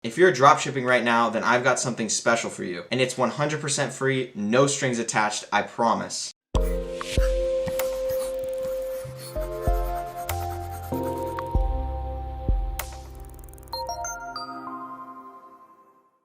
If you're dropshipping right now, then I've got something special for you. And it's 100% free, no strings attached, I promise.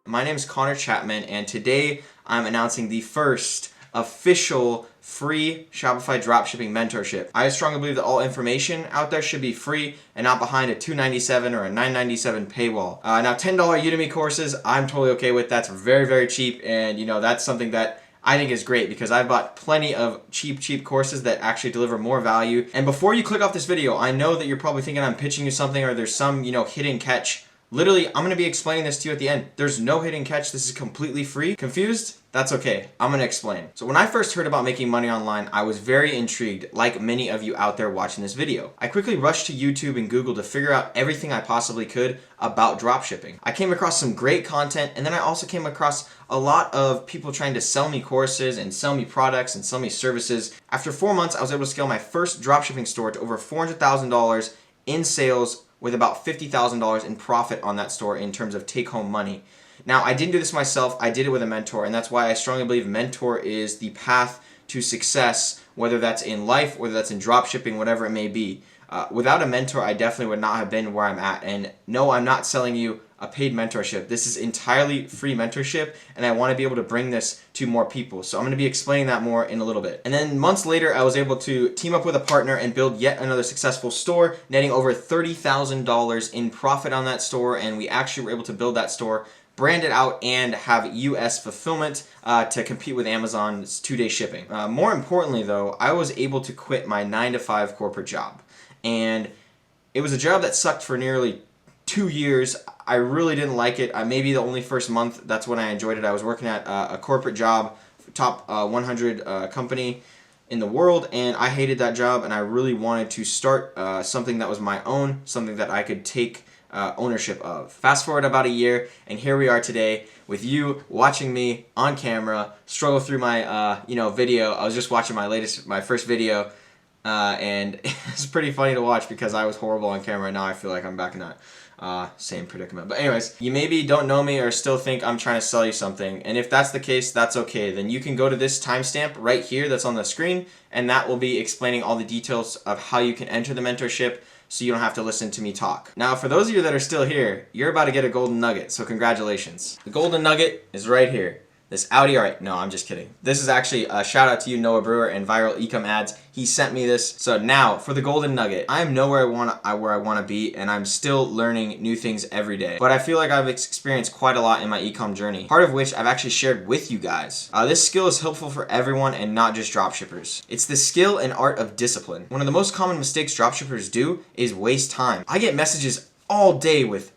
My name is Connor Chapman, and today I'm announcing the first official free Shopify Dropshipping Mentorship. I strongly believe that all information out there should be free and not behind a $297 or a $997 paywall. Now $10 Udemy courses, I'm totally okay with. That's very, very cheap, and that's something that I think is great because I've bought plenty of cheap courses that actually deliver more value. And before you click off this video, I know that you're probably thinking I'm pitching you something or there's some, hidden catch. Literally, I'm going to be explaining this to you at the end. There's no hidden catch. This is completely free. Confused? That's okay. I'm going to explain. So when I first heard about making money online, I was very intrigued, like many of you out there watching this video. I quickly rushed to YouTube and Google to figure out everything I possibly could about dropshipping. I came across some great content, and then I also came across a lot of people trying to sell me courses and sell me products and sell me services. After 4 months, I was able to scale my first dropshipping store to over $400,000 in sales, with about $50,000 in profit on that store in terms of take-home money. Now, I didn't do this myself. I did it with a mentor, and that's why I strongly believe mentor is the path to success, whether that's in life, whether that's in dropshipping, whatever it may be. Without a mentor, I definitely would not have been where I'm at. And no, I'm not selling you a paid mentorship. This is entirely free mentorship, and I want to be able to bring this to more people. So I'm going to be explaining that more in a little bit. And then months later, I was able to team up with a partner and build yet another successful store, netting over $30,000 in profit on that store, and we actually were able to build that store, brand it out, and have US fulfillment to compete with Amazon's 2-day shipping. More importantly though, I was able to quit my 9-to-5 corporate job. And it was a job that sucked for nearly 2 years. I really didn't like it. Maybe the only first month, that's when I enjoyed it. I was working at a corporate job, top 100 company in the world, and I hated that job, and I really wanted to start something that was my own, something that I could take ownership of. Fast forward about a year, and here we are today with you watching me on camera struggle through my video. I was just watching my first video, and it's pretty funny to watch because I was horrible on camera, and now I feel like I'm back in that same predicament. But anyways, you maybe don't know me or still think I'm trying to sell you something, and if that's the case, that's okay. Then you can go to this timestamp right here that's on the screen, and that will be explaining all the details of how you can enter the mentorship, so you don't have to listen to me talk. Now, for those of you that are still here, you're about to get a golden nugget, so congratulations. The golden nugget is right here. This Audi, alright, no, I'm just kidding. This is actually a shout out to you, Noah Brewer, and Viral Ecom Ads. He sent me this. So now, for the golden nugget, I am nowhere where I want to be, and I'm still learning new things every day. But I feel like I've experienced quite a lot in my ecom journey, part of which I've actually shared with you guys. This skill is helpful for everyone and not just dropshippers. It's the skill and art of discipline. One of the most common mistakes dropshippers do is waste time. I get messages all day with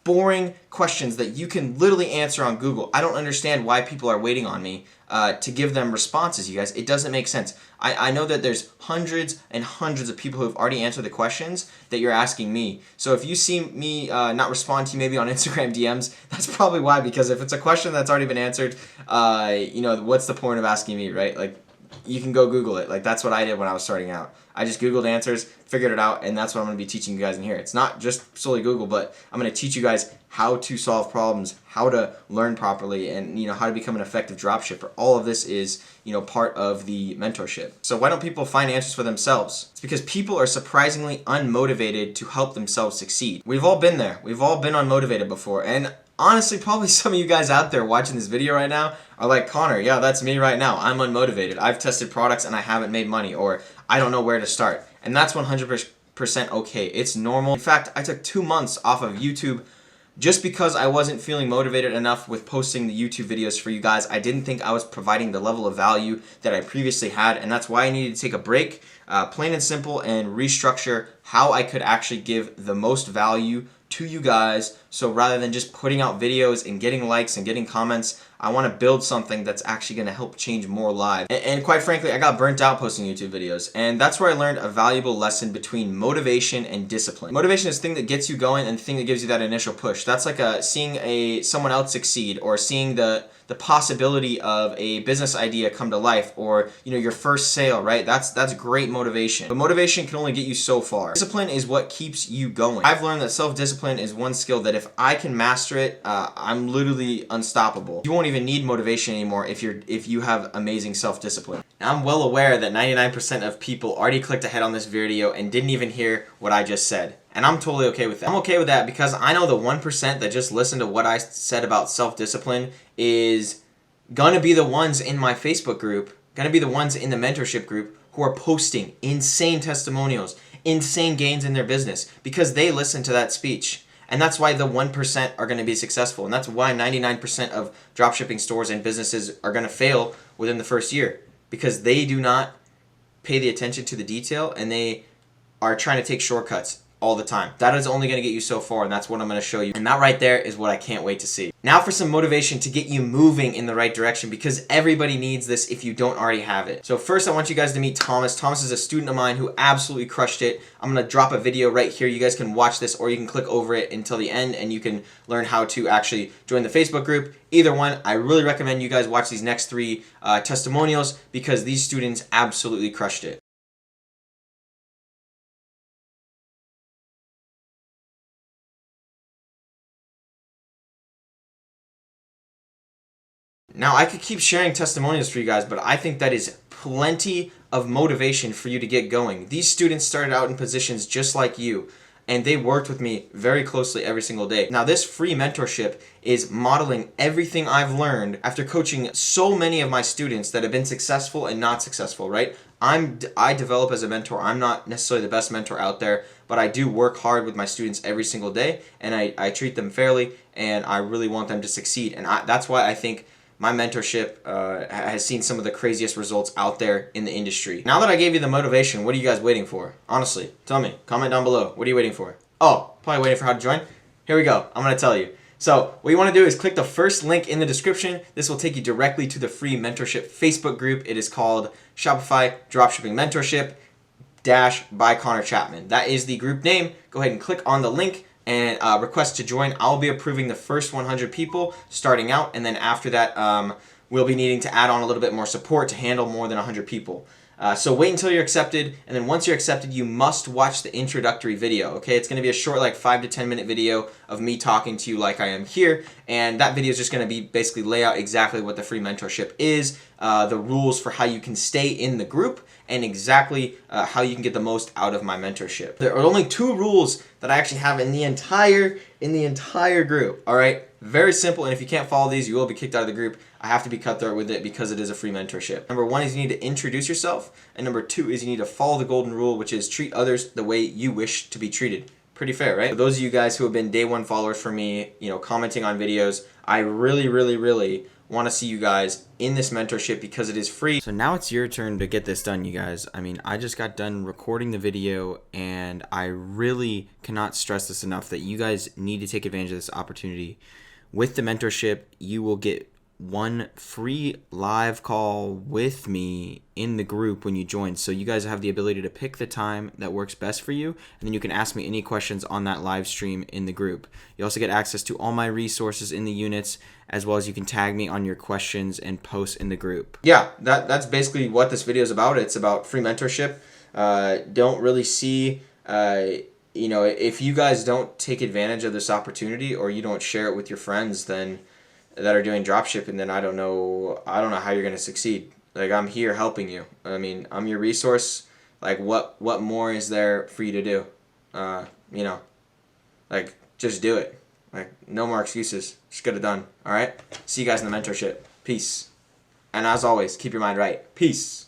boring questions that you can literally answer on Google. I don't understand why people are waiting on me to give them responses, you guys. It doesn't make sense. I know that there's hundreds and hundreds of people who have already answered the questions that you're asking me. So if you see me not respond to you maybe on Instagram DMs, that's probably why, because if it's a question that's already been answered, what's the point of asking me, right? Like, you can go Google it. Like, that's what I did when I was starting out. I just Googled answers, figured it out, and that's what I'm going to be teaching you guys in here. It's not just solely Google, but I'm going to teach you guys how to solve problems, how to learn properly, and how to become an effective dropshipper. All of this is part of the mentorship. So why don't people find answers for themselves? It's because people are surprisingly unmotivated to help themselves succeed. We've all been there. We've all been unmotivated before, and honestly, probably some of you guys out there watching this video right now are like, Connor, yeah, that's me right now. I'm unmotivated. I've tested products and I haven't made money, or I don't know where to start. And that's 100% okay. It's normal. In fact, I took 2 months off of YouTube just because I wasn't feeling motivated enough with posting the YouTube videos for you guys. I didn't think I was providing the level of value that I previously had, and that's why I needed to take a break, plain and simple, and restructure how I could actually give the most value to you guys. So rather than just putting out videos and getting likes and getting comments, I want to build something that's actually going to help change more lives. And quite frankly, I got burnt out posting YouTube videos, and that's where I learned a valuable lesson between motivation and discipline. Motivation is the thing that gets you going and the thing that gives you that initial push. That's like seeing someone else succeed, or seeing the possibility of a business idea come to life, or your first sale, right? That's great motivation. But motivation can only get you so far. Discipline is what keeps you going. I've learned that self-discipline is one skill that if I can master it, I'm literally unstoppable. You won't even need motivation anymore if you have amazing self-discipline. Now, I'm well aware that 99% of people already clicked ahead on this video and didn't even hear what I just said. And I'm totally okay with that. I'm okay with that because I know the 1% that just listened to what I said about self-discipline is gonna be the ones in my Facebook group, gonna be the ones in the mentorship group who are posting insane testimonials, insane gains in their business because they listen to that speech. And that's why the 1% are going to be successful. And that's why 99% of dropshipping stores and businesses are going to fail within the first year, because they do not pay the attention to the detail and they are trying to take shortcuts all the time. That is only going to get you so far, and that's what I'm going to show you. And that right there is what I can't wait to see. Now for some motivation to get you moving in the right direction, because everybody needs this if you don't already have it. So first I want you guys to meet Thomas. Thomas is a student of mine who absolutely crushed it. I'm going to drop a video right here. You guys can watch this, or you can click over it until the end and you can learn how to actually join the Facebook group. Either one, I really recommend you guys watch these next 3 testimonials because these students absolutely crushed it. Now, I could keep sharing testimonials for you guys, but I think that is plenty of motivation for you to get going. These students started out in positions just like you, and they worked with me very closely every single day. Now, this free mentorship is modeling everything I've learned after coaching so many of my students that have been successful and not successful, right? I develop as a mentor. I'm not necessarily the best mentor out there, but I do work hard with my students every single day, and I treat them fairly, and I really want them to succeed. And that's why I think my mentorship has seen some of the craziest results out there in the industry. Now that I gave you the motivation, what are you guys waiting for? Honestly, tell me. Comment down below. What are you waiting for? Oh, probably waiting for how to join? Here we go. I'm going to tell you. So what you want to do is click the first link in the description. This will take you directly to the free mentorship Facebook group. It is called Shopify Dropshipping Mentorship by Connor Chapman. That is the group name. Go ahead and click on the link and request to join. I'll be approving the first 100 people starting out, and then after that we'll be needing to add on a little bit more support to handle more than 100 people. So wait until you're accepted, and then once you're accepted, you must watch the introductory video, okay? It's going to be a short, like 5 to 10 minute video of me talking to you like I am here, and that video is just going to be basically lay out exactly what the free mentorship is, the rules for how you can stay in the group, and exactly how you can get the most out of my mentorship. There are only 2 rules that I actually have in the entire group, all right? Very simple, and if you can't follow these, you will be kicked out of the group. I have to be cutthroat with it because it is a free mentorship. Number 1 is you need to introduce yourself, and number 2 is you need to follow the golden rule, which is treat others the way you wish to be treated. Pretty fair, right? For those of you guys who have been day 1 followers for me, commenting on videos, I really want to see you guys in this mentorship because it is free. So now it's your turn to get this done, you guys. I mean, I just got done recording the video, and I really cannot stress this enough that you guys need to take advantage of this opportunity. With the mentorship, you will get 1 free live call with me in the group when you join. So you guys have the ability to pick the time that works best for you, and then you can ask me any questions on that live stream in the group. You also get access to all my resources in the units, as well as you can tag me on your questions and post in the group. Yeah, that's basically what this video is about. It's about free mentorship. Don't really see if you guys don't take advantage of this opportunity, or you don't share it with your friends then that are doing dropshipping, then I don't know how you're going to succeed. Like, I'm here helping you. I mean, I'm your resource. Like, what more is there for you to do? Like, just do it. Like, no more excuses. Just get it done. All right? See you guys in the mentorship. Peace. And as always, keep your mind right. Peace.